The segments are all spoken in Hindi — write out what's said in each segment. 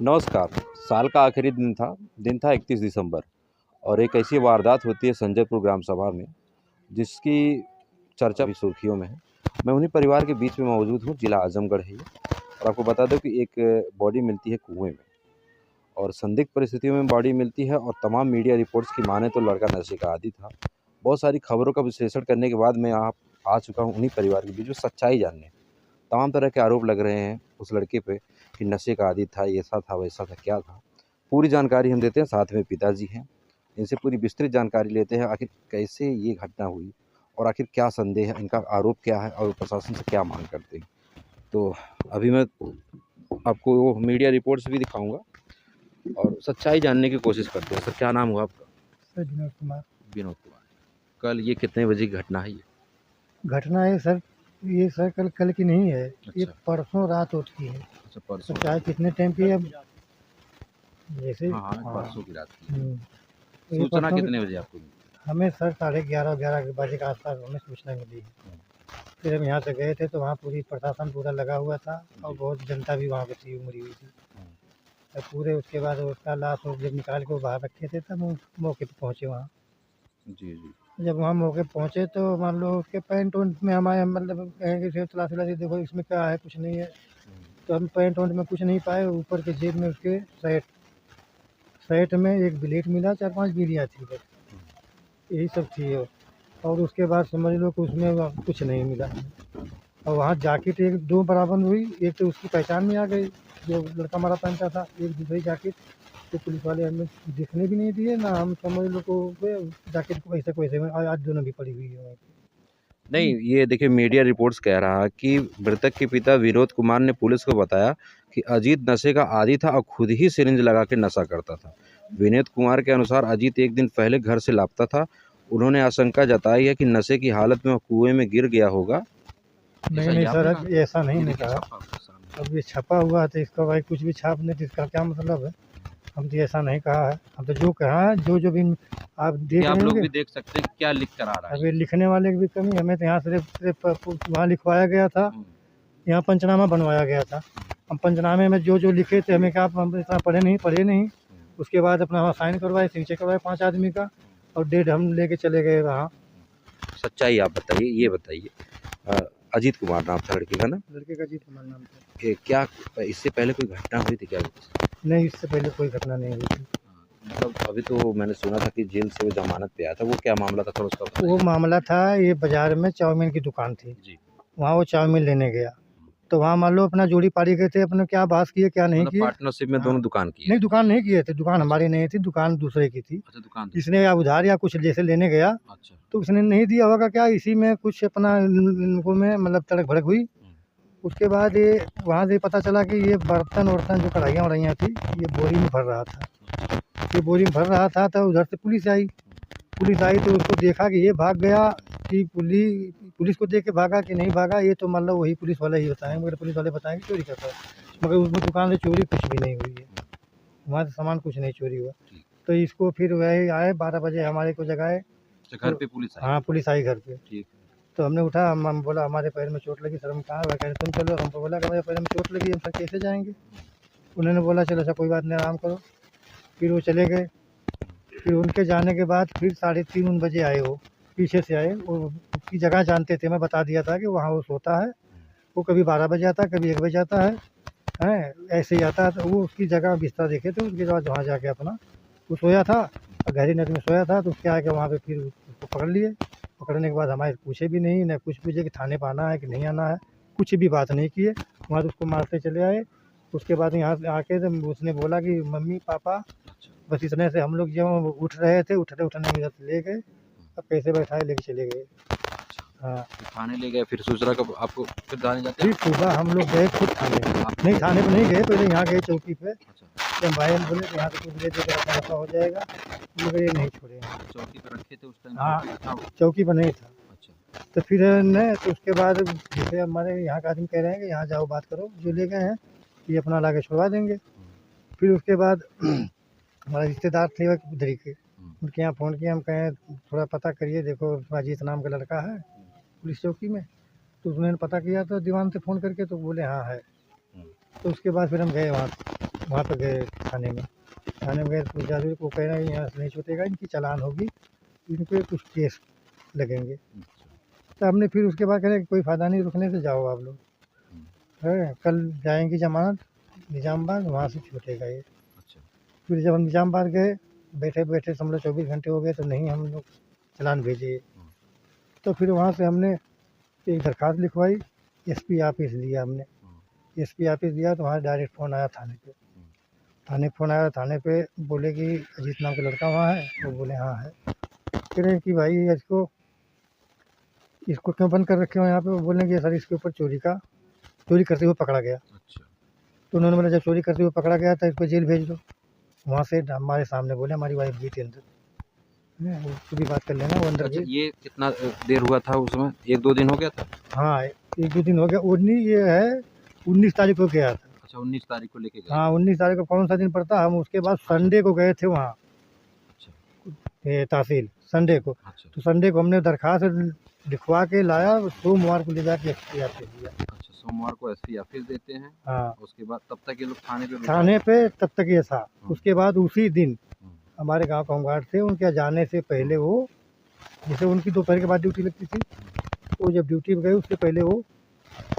नमस्कार। साल का आखिरी दिन था 31 दिसंबर और एक ऐसी वारदात होती है संजयपुर ग्राम सभा में, जिसकी चर्चा भी सुर्खियों में है। मैं उन्हीं परिवार के बीच में मौजूद हूँ, जिला आजमगढ़ है ये। और आपको बता दूँ कि एक बॉडी मिलती है कुएँ में और संदिग्ध परिस्थितियों में बॉडी मिलती है और तमाम मीडिया रिपोर्ट्स की माने तो लड़का नशे का आदी था। बहुत सारी खबरों का विश्लेषण करने के बाद मैं यहाँ आ चुका हूँ उन्हीं परिवार के बीच में सच्चाई जानने। तमाम तरह के आरोप लग रहे हैं उस लड़के पे कि नशे का आदी था, ऐसा था, वैसा था, क्या था। पूरी जानकारी हम देते हैं, साथ में पिताजी हैं। इनसे पूरी विस्तृत जानकारी लेते हैं, आखिर कैसे ये घटना हुई और आखिर क्या संदेह है, इनका आरोप क्या है और प्रशासन से क्या मांग करते हैं। तो अभी मैं आपको वो मीडिया रिपोर्ट्स भी दिखाऊंगा और सच्चाई जानने की कोशिश करते हैं। सर, क्या नाम हुआ आपका? सर विनोद कुमार। विनोद कुमार। कल ये कितने बजे की घटना है ये? घटना है सर, ये सर कल कल की नहीं है। ये अच्छा। परसों रात उठ की है। अच्छा, तो परसों। चाहे कितने टाइम की है अब जैसे। हाँ हाँ, परसों की रात की। तो ये सूचना परसों कितने बजे आपको मिली? हमें सर 11:30 बजे के आसपास हमें सूचना मिली है। फिर हम यहाँ से गए थे तो वहाँ पूरी प्रशासन पूरा लगा हुआ था और बहुत जनता भी वहाँ पे थी, उमड़ी हुई थी। तो पूरे उसके बाद उसका लाश वो जब निकाल के वो बाहर रखे थे तब हम मौके पर पहुँचे वहाँ। जी जी। जब वहाँ मौके पहुँचे तो मान लो उसके पैंट वैंट में हमारे मतलब कहेंगे फिर तलाशी वलाशी देखो इसमें क्या है, कुछ नहीं है। तो हम पैंट वैंट में कुछ नहीं पाए। ऊपर के जेब में उसके शर्ट में एक ब्लेड मिला, 4-5 बीड़ियाँ थी बस, यही सब थी। और उसके बाद समझ लो कि उसमें कुछ नहीं मिला। और वहाँ जैकेट एक दो बराबर हुई, एक तो उसकी पहचान में आ गई जो लड़का हमारा पहनता था, एक दूसरी जैकेट तो पुलिस वाले हमें दिखने भी नहीं दिए ना। हम समझ लो को जैकेट को वैसे को वैसे में आज दोनों भी पड़ी हुई है वहीं पे। नहीं, ये देखिए मीडिया रिपोर्ट्स कह रहा कि मृतक के पिता विनोद कुमार ने पुलिस को बताया कि अजीत नशे का आदी था और खुद ही सिरिंज लगा के नशा करता था। विनोद कुमार के अनुसार अजीत एक दिन पहले घर से लापता था। उन्होंने आशंका जताई है कि नशे की हालत में वह कुएं में गिर गया होगा। नहीं सर, ऐसा नहीं ने कहा। अब ये छपा हुआ है तो इसका भाई कुछ भी छाप नहीं तो इसका क्या मतलब है? हम तो ऐसा नहीं कहा है। हम तो जो कहा है जो भी आप देख आप रहे लोग भी होंगे। देख सकते हैं क्या लिख कर आ रहा है। अभी लिखने वाले की भी कमी, हमें तो यहाँ सिर्फ वहाँ लिखवाया गया था, यहाँ पंचनामा बनवाया गया था। हम पंचनामे में जो लिखे थे हमें क्या, हम इतना पढ़े नहीं। उसके बाद अपना वहाँ साइन करवाए, सिग्नेचर करवाए 5 आदमी का और डेट हम लेके चले गए वहाँ। सच्चाई आप बताइए, ये बताइए। अजीत कुमार नाम था लड़के का ना? लड़के का अजीत कुमार नाम था। क्या इससे पहले कोई घटना हुई थी क्या? नहीं, इससे पहले कोई घटना नहीं हुई थी। मतलब अभी तो मैंने सुना था कि जेल से वो जमानत पे आया था, वो क्या मामला था थोड़ा उसका बताइए। वो मामला था, ये बाजार में चाउमीन की दुकान थी जी। वहाँ वो चाउमीन लेने गया तो वहाँ मान लो अपना जोड़ी पाड़ी गए थे, अपने क्या बात किए क्या नहीं मतलब किए। पार्टनरशिप में दोनों दुकान की है? नहीं, दुकान नहीं किए थे, दुकान हमारी नहीं थी, दुकान दूसरे की थी। अच्छा, दुकान इसने या उधार या कुछ जैसे लेने गया। अच्छा। तो उसने नहीं दिया होगा क्या, इसी में कुछ अपना इनको में मतलब तड़क भड़क हुई। उसके बाद ये वहाँ से पता चला कि ये बर्तन वर्तन जो कढ़ाइयाँ वढ़ाइयाँ थी ये बोरी में भर रहा था। ये बोरी में भर रहा था तो उधर से पुलिस आई तो उसको देखा कि ये भाग गया कि पुलिस को देख के भागा कि नहीं भागा, ये तो मतलब वही पुलिस वाले ही बताएंगे। मगर पुलिस वाले बताएंगे चोरी करता है, मगर उसमें दुकान से चोरी कुछ भी नहीं हुई है, वहाँ से सामान कुछ नहीं चोरी हुआ। तो इसको फिर वही आए 12 बजे हमारे को जगाए। घर पे पुलिस आई? हाँ, पुलिस आई घर पे। ठीक। तो हमने उठा, हम बोला हमारे पैर में चोट लगी। सर हम कहाँ, वह कह तुम चलो। हमको बोला कि मेरे पैर में चोट लगी, हम सर कैसे जाएंगे। उन्होंने बोला चलो अच्छा कोई बात नहीं, आराम करो। फिर वो चले गए। फिर उनके जाने के बाद फिर 3:30 बजे आए, वो पीछे से आए। वो उसकी जगह जानते थे, मैं बता दिया था कि वहाँ वो सोता है। वो कभी 12 बजे आता है, कभी 1 बजे आता है ऐसे ही आता है। तो वो उसकी जगह बिस्तर देखे थे, उसके बाद वहाँ जाके अपना वो सोया था, गहरी नींद में सोया था। तो उसके आके वहाँ पे फिर उसको पकड़ लिए। पकड़ने के बाद हमारे पूछे भी नहीं, न कुछ पूछे कि थाने पर आना है कि नहीं आना है, कुछ भी बात नहीं किए। वहाँ से उसको मारते चले आए। उसके बाद यहाँ से आके तो उसने बोला कि मम्मी पापा, बस इतने से हम लोग जब उठ रहे थे, उठने में इधर से ले गए। अब कैसे बैठाए लेके चले गए। हाँ, थाने ले गए, फिर सूचना कब आपको फिर थाने जाते फिर सुबह हम लोग गए खुद थाने। नहीं, थाने पर नहीं गए, पहले यहाँ गए चौकी पे। जब भाई हम बोले यहाँ से कुछ ले देकर अपना ऐसा हो जाएगा, मगर ये नहीं छोड़े। चौकी पर रखे थे उस टाइम? हाँ, चौकी पर नहीं था। अच्छा। तो फिर ने तो उसके बाद जैसे हमारे यहाँ का आदमी कह रहे हैं कि यहाँ जाओ बात करो, जो ले गए हैं ये अपना ला के छुड़वा देंगे। फिर उसके बाद हमारे रिश्तेदार थे उधर ही के, उनके यहाँ फ़ोन किया। हम कहें थोड़ा पता करिए, देखो अजीत नाम का लड़का है पुलिस चौकी में। तो उसने पता किया तो दीवान से फ़ोन करके तो बोले हाँ है। तो उसके बाद फिर हम गए वहाँ। वहाँ पर गए थाने में। थाने में गए तो जादू को कह रहे हैं यहाँ से नहीं छूटेगा, इनकी चालान होगी, इन पे कुछ केस लगेंगे। तो हमने फिर उसके बाद कह रहे कोई फ़ायदा नहीं रुकने से, जाओ आप लोग, है कल जाएंगी जमानत निज़ामाबाद, वहाँ से छूटेगा ये। फिर जब हम निज़ामाबाद गए, बैठे बैठे समझ लो 24 घंटे हो गए तो नहीं हम लोग चालान भेजे। तो फिर वहाँ से हमने एक दरख्वास्त लिखवाई, एसपी ऑफिस दिया हमने। एसपी ऑफिस दिया तो वहाँ डायरेक्ट फ़ोन आया थाने पे। थाने फ़ोन आया, थाने पे बोले कि अजीत नाम का लड़का वहाँ है, वो बोले हाँ है। कह रहे कि भाई इसको क्यों बंद कर रखे हो यहाँ पे? वो बोले कि सर इसके ऊपर चोरी करते हुए पकड़ा गया। तो उन्होंने बोला जब चोरी करते हुए पकड़ा गया तो इसको जेल भेज दो। वहाँ से हमारे सामने बोले, हमारी वाइफ गई थी अंदर, उसको भी बात कर लेना, वो अंदर गई। ये कितना देर हुआ था उसमें? 1-2 दिन हो गया था? हाँ 1-2 दिन हो गया। 19 तारीख को गया था। अच्छा, 19 तारीख को लेके गए? हाँ 19 तारीख को कौन सा दिन पड़ता, हम उसके बाद संडे को गए थे वहाँ। अच्छा। तहसील संडे को। अच्छा। तो संडे को हमने दरख्वास्त लिखवा के लाया, सोमवार को ले जाके एसपी ऑफिस दिया। अच्छा, सोमवार को एसपी ऑफिस देते हैं। हाँ उसके बाद तब तक ये लोग थाने पे तब तक ये था। उसके बाद उसी दिन हमारे गांव का होमगार्ड थे, उनके जाने से पहले वो, जैसे उनकी दोपहर के बाद ड्यूटी लगती थी, वो जब ड्यूटी पे गए उससे पहले वो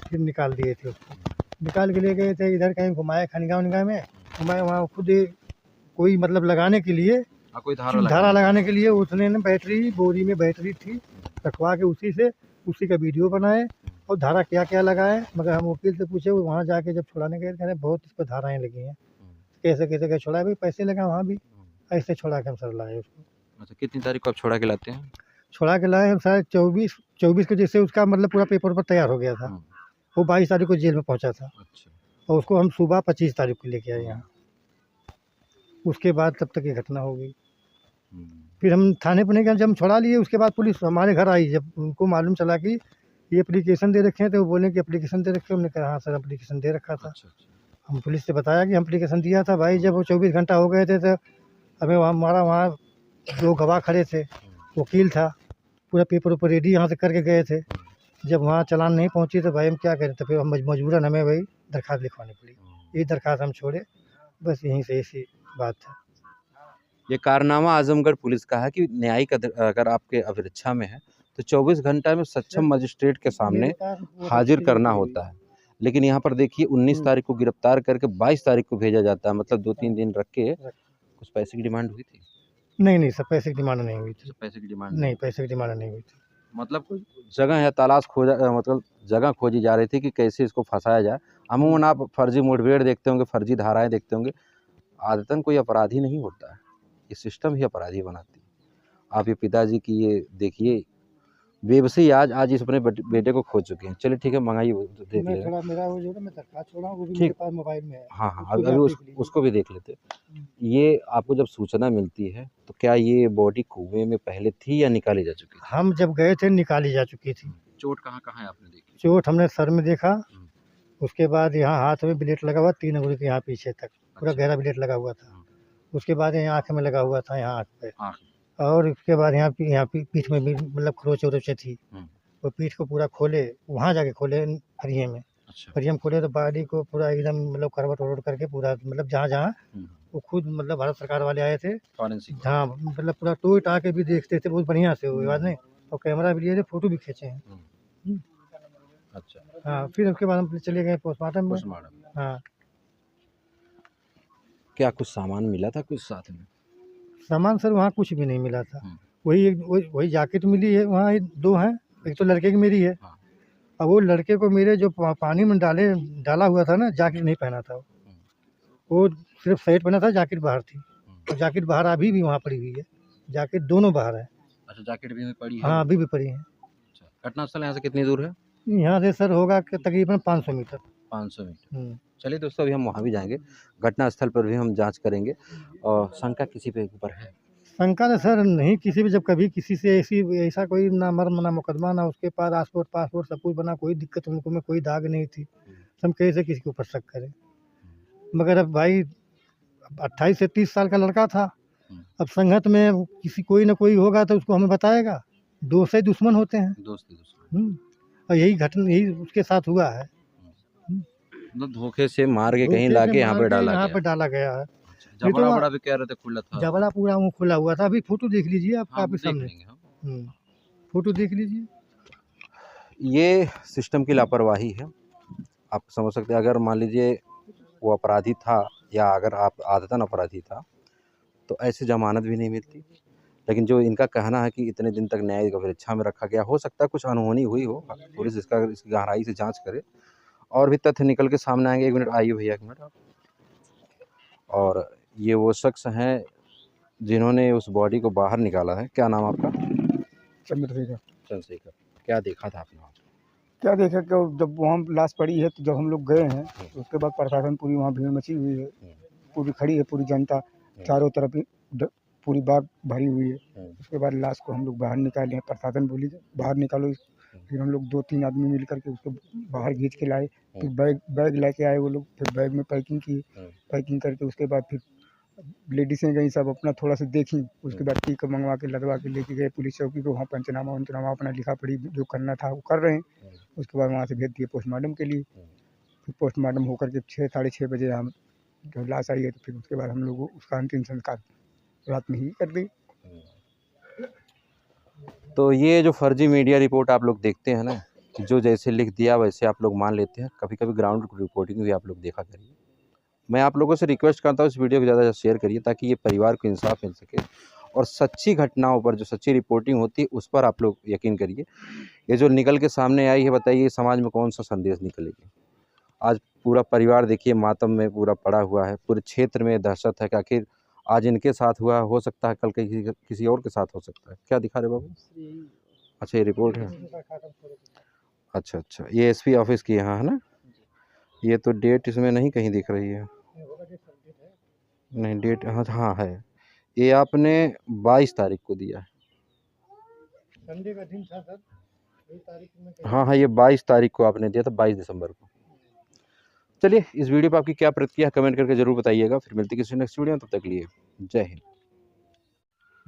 फिर निकाल दिए थे उसको। निकाल के ले गए थे इधर कहीं घुमाए, खनगांव में घुमाए, वहाँ खुद कोई मतलब लगाने के लिए, कोई धारा लगाने के लिए उसने ना बैटरी, बोरी में बैटरी थी, रखवा के उसी का वीडियो बनाए और धारा क्या क्या लगाए। मगर हम वकील से पूछे, वो वहाँ जाके जब छुड़ाने गए कह रहे बहुत इस पर धाराएँ लगी हैं। कैसे छुड़ाए भाई? पैसे लगा वहाँ भी, ऐसे छुड़ा के हम सर लाए उसको। अच्छा, कितनी तारीख को आप छुड़ा के लाते हैं? छुड़ा के लाए हम शायद 24 को, जैसे उसका मतलब पूरा पेपर पर तैयार हो गया था। वो 22 तारीख को जेल में पहुँचा था। अच्छा। और उसको हम सुबह 25 तारीख को लेके आए यहाँ। उसके बाद तब तक ये घटना हो गई। फिर हम थाने पर नहीं गए, जब हम छुड़ा लिए उसके बाद पुलिस हमारे घर आई। जब उनको मालूम चला कि ये एप्लीकेशन दे रखे हैं, तो वो बोले कि एप्लीकेशन दे रखे हैं। हमने कहा हाँ सर एप्लीकेशन दे रखा था। हम पुलिस से बताया कि हम एप्लीकेशन दिया था। भाई जब वो 24 घंटा हो गए थे तो हमें हमारा वहाँ 2 गवाह खड़े थे, वकील था, पूरा पेपर ऊपर रेडी यहाँ से करके गए थे। जब वहाँ चालान नहीं पहुँची तो भाई हम क्या करें? तो फिर हम मजबूरन हमें भाई दरख्वास्त लिखवानी पड़ी। ये दरख्वास्त हम छोड़े, बस यहीं से ऐसी बात है। ये कारनामा आजमगढ़ पुलिस का है कि न्यायिक अगर आपके अभिरक्षा में है तो 24 घंटा में सक्षम मजिस्ट्रेट के सामने हाजिर करना होता है। लेकिन यहाँ पर देखिए 19 तारीख को गिरफ्तार करके 22 तारीख को भेजा जाता है, मतलब 2-3 दिन रख के। कुछ पैसे की डिमांड हुई थी? नहीं सर, पैसे की डिमांड नहीं हुई थी। पैसे की डिमांड नहीं, पैसे की डिमांड नहीं हुई थी। मतलब जगह या मतलब जगह खोजी जा रही थी कि कैसे इसको फंसाया जाए। अमूमन आप फर्जी मुठभेड़ देखते होंगे, फर्जी धाराएं देखते होंगे। आदतन कोई अपराधी नहीं होता है, ये सिस्टम ही अपराधी बनाती है। आप ये पिताजी की ये देखिए बेबसी, आज इस अपने बेटे को खो चुके हैं। चलिए ठीक है, मंगाइए देख लेंगे। थोड़ा मेरा वो जो है मैं दरख्वास्त छोड़ा हूँ, वो भी ठीक। मेरे पास मोबाइल में है। हाँ अभी उसको भी देख लेते। ये आपको जब सूचना मिलती है तो क्या ये बॉडी कुएं में पहले थी या निकाली जा चुकी थी? हम जब गए थे निकाली जा चुकी थी। चोट कहाँ है आपने देखी? चोट हमने सर में देखा, उसके बाद यहाँ हाथ में ब्लेड लगा हुआ, 3 अंगुली के यहाँ पीछे तक पूरा गहरा ब्लेड लगा हुआ था। उसके बाद यहाँ आँख में लगा हुआ था, यहाँ आँख पे, और उसके बाद यहाँ पीठ में भी मतलब खरोच वरोचे थी। वो पीठ को पूरा खोले, वहाँ जाके खोले फरिये में। फरिये में खोले तो बॉडी को पूरा एकदम मतलब करवट वरवट करके पूरा मतलब जहाँ वो खुद मतलब भारत सरकार वाले आए थे, हाँ मतलब पूरा टोय टाँ के भी देखते थे बहुत बढ़िया से, वो बात नहीं, और कैमरा भी लिए थे, फोटो भी खींचे हैं। अच्छा। हाँ फिर उसके बाद हम चले गए पोस्टमार्टम में। हाँ। क्या कुछ सामान मिला था कुछ साथ में? सामान सर वहाँ कुछ भी नहीं मिला था। वही जैकेट मिली है, वहाँ 2 हैं, एक तो लड़के की मेरी है। अब वो लड़के को मेरे जो पानी में डाला हुआ था ना, जैकेट नहीं पहना था। वो सिर्फ शर्ट पहना था, जैकेट बाहर थी। और जैकेट बाहर अभी भी वहाँ पड़ी हुई है, जैकेट दोनों बाहर है। अच्छा, जैकेट भी पड़ी है? हाँ अभी भी पड़ी है। अच्छा, घटना स्थल यहाँ से कितनी दूर है? यहाँ से सर होगा तकरीबन 500 मीटर। 500 मीटर। चलिए दोस्तों, अभी हम वहाँ भी जाएंगे, घटना स्थल पर भी हम जांच करेंगे। और शंका किसी पे ऊपर है? शंका तो सर नहीं किसी भी, जब कभी किसी से ऐसा कोई ना मर्म ना मुकदमा, ना उसके पास पासपोर्ट सब कुछ बना, कोई दिक्कत उनको में कोई दाग नहीं थी। हम कैसे किसी के ऊपर शक करें? मगर अब भाई 28 से 30 साल का लड़का था, अब संगत में कोई ना कोई होगा तो उसको हमें बताएगा। दोस्त से दुश्मन होते हैं, और यही घटना यही उसके साथ हुआ है। मतलब धोखे से मार के कहीं धोखे से लाके यहाँ मार पे के डाला यहाँ गया। पे डाला गया है। अच्छा, नहीं तो जबड़ा बड़ा भी कह रहे थे खुला था। जबड़ा पूरा मुँह खुला हुआ था। अभी फोटो देख लीजिए आप, हाँ, आपके देख सामने। लेंगे हम। फोटो देख लीजिए। ये सिस्टम की लापरवाही है। आप समझ सकते हैं, अगर मान लीजिए वो अपराधी था या अगर आप आदतन अपराधी था तो ऐसे जमानत भी नहीं मिलती। लेकिन जो इनका कहना है कि इतने दिन तक न्यायिक परीक्षा में रखा गया, हो सकता है कुछ अनहोनी हुई हो, पुलिस इसकी गहराई से जांच करे और भी तथ्य निकल के सामने आएंगे। एक मिनट आइए भैया, एक मिनट आप। और ये वो शख्स हैं जिन्होंने उस बॉडी को बाहर निकाला है। क्या नाम आपका? चंद्रशेखर। चंद्रशेखर। क्या देखा था आपने वहाँ? क्या देखा कि जब वहाँ लाश पड़ी है तो जब हम लोग गए हैं तो उसके बाद प्रशासन पूरी वहाँ भीड़ मची हुई है, पूरी खड़ी है, पूरी जनता चारों तरफ ही पूरी बाग भरी हुई है। उसके बाद लाश को हम लोग बाहर निकाले हैं। प्रशासन बोली बाहर निकालो। फिर हम लोग 2-3 आदमी मिल करके उसको बाहर खींच के लाए। फिर बैग लेके आए वो लोग। फिर बैग में पैकिंग की। पैकिंग करके उसके बाद फिर लेडीसें गई, सब अपना थोड़ा सा देखी। उसके बाद टीका मंगवा के लगवा के लेके गए पुलिस चौकी को। वहाँ पंचनामा अपना लिखा पड़ी जो करना था वो कर रहे हैं। उसके बाद वहाँ से भेज दिए पोस्टमार्टम के लिए। फिर पोस्टमार्टम होकर के 6-6:30 बजे हम जब लाश आई है तो फिर उसके बाद हम लोग उसका अंतिम संस्कार रात में ही कर दी। तो ये जो फर्जी मीडिया रिपोर्ट आप लोग देखते हैं ना, जो जैसे लिख दिया वैसे आप लोग मान लेते हैं। कभी कभी ग्राउंड रिपोर्टिंग भी आप लोग देखा करिए। मैं आप लोगों से रिक्वेस्ट करता हूँ इस वीडियो को ज़्यादा शेयर करिए ताकि ये परिवार को इंसाफ मिल सके और सच्ची घटनाओं पर, जो सच्ची रिपोर्टिंग होती है उस पर आप लोग यकीन करिए। ये जो निकल के सामने आई है, बताइए समाज में कौन सा संदेश निकलेगी। आज पूरा परिवार देखिए मातम में पूरा पड़ा हुआ है। पूरे क्षेत्र में दहशत है कि आखिर आज इनके साथ हुआ, हो सकता है कल किसी और के साथ हो सकता है। क्या दिखा रहे बाबू? अच्छा, ये रिपोर्ट है। अच्छा अच्छा, ये एसपी ऑफिस की यहाँ है ना? ये तो डेट इसमें नहीं कहीं दिख रही है। नहीं, डेट हाँ हाँ है। ये आपने 22 तारीख को दिया है। संडे का दिन था सर। हाँ हाँ, ये 22 तारीख को आपने दिया था, 22 दिसंबर को। चलिए, इस वीडियो पर आपकी क्या प्रतिक्रिया कमेंट करके जरूर बताइएगा। फिर मिलते किसी नेक्स्ट वीडियो में, तब तक के लिए जय हिंद।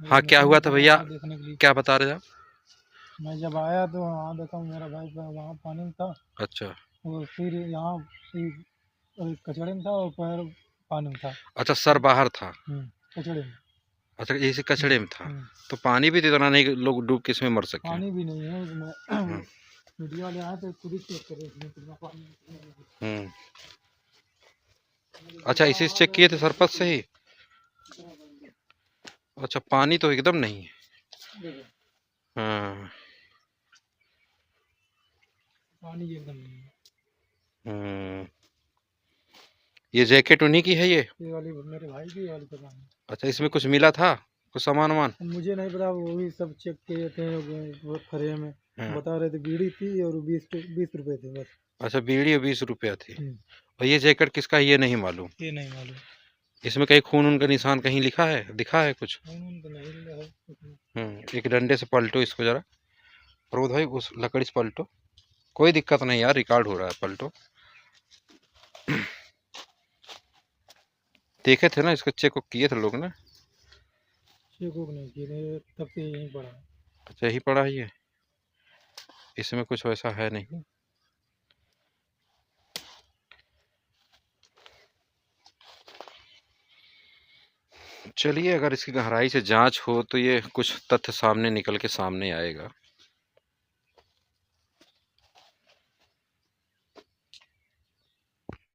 हाँ, क्या हुआ था भैया? क्या बता रहे थे आप? मैं जब आया तो वहाँ देखा मेरा भाई वहाँ पानी में था। अच्छा और फिर यहाँ कचड़े में था और पैर पानी में था। अच्छा, सर बाहर था। कचड़े में। अच्छा, इसी कचड़े में था। तो पानी भी तो इतना नहीं कि लोग डूब के इसमें मर सके। पानी भी नहीं है उसमें। मीडिया वाले आए तो खुद ही चेक करे इसमें कितना पानी। अच्छा, इसी से चेक किए थे सरपंच से ही? अच्छा, पानी तो एकदम नहीं है। हाँ, पानी एकदम नहीं है। ये जैकेट उन्हीं की है? ये वाली मेरे भाई की वाली पता नहीं। अच्छा, इसमें कुछ मिला था, कुछ सामान वामान? मुझे नहीं पता, वो भी सब चेक किए थे वो खरे में। बता रहे थे बीड़ी थी और 20 रुपए थे बस। अच्छा, बीड़ी और 20 रुपया थी। और ये जैकेट किसका है ये नहीं मालूम? ये नहीं मालूम। इसमें कहीं खून उनका निशान कहीं लिखा है, दिखा है कुछ? खून तो नहीं है। एक डंडे से पलटो इसको जरा। रोध भाई उस लकड़ी से पलटो। कोई दिक्कत नहीं यार, रिकॉर्ड हो रहा है, पलटो। देखे थे ना, इसको चेक किए थे लोग ना? चेक नहीं किए, तब से यहीं पड़ा। अच्छा, यही पड़ा है ये, इसमें कुछ वैसा है नहीं। चलिए, अगर इसकी गहराई से जांच हो तो ये कुछ तथ्य सामने निकल के सामने आएगा।